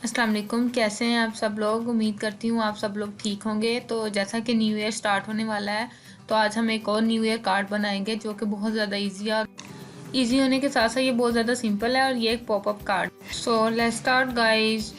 अस्सलाम वालेकुम, कैसे हैं आप सब लोग। उम्मीद करती हूँ आप सब लोग ठीक होंगे। तो जैसा कि न्यू ईयर स्टार्ट होने वाला है, तो आज हम एक और न्यू ईयर कार्ड बनाएंगे जो कि बहुत ज़्यादा इजी है। इजी होने के साथ साथ ये बहुत ज़्यादा सिंपल है और ये एक popup card. So let's start guys.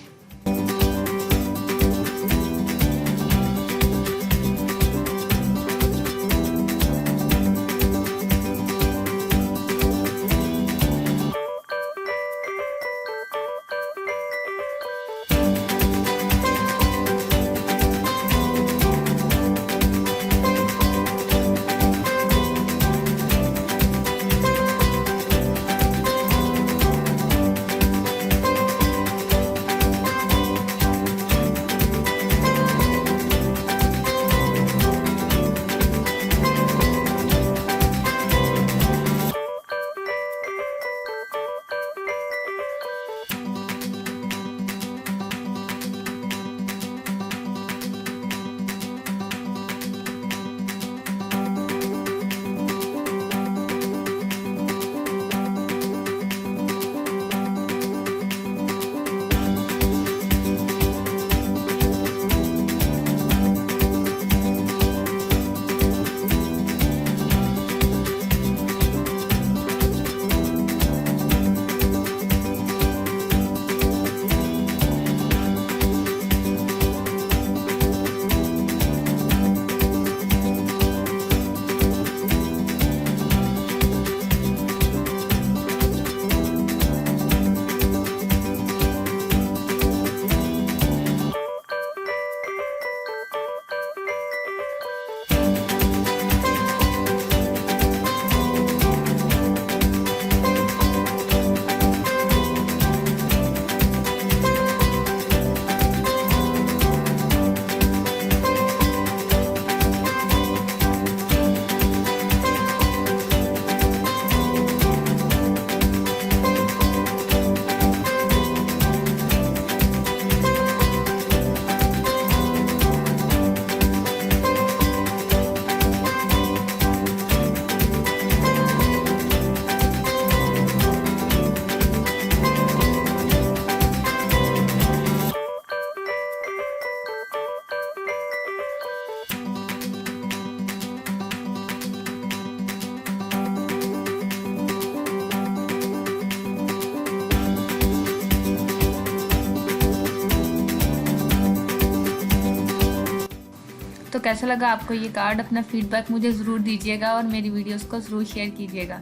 तो कैसा लगा आपको ये कार्ड। अपना फीडबैक मुझे ज़रूर दीजिएगा और मेरी वीडियोस को ज़रूर शेयर कीजिएगा।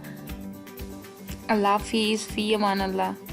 अल्लाह हाफिज़, फ़ी अमान अल्लाह।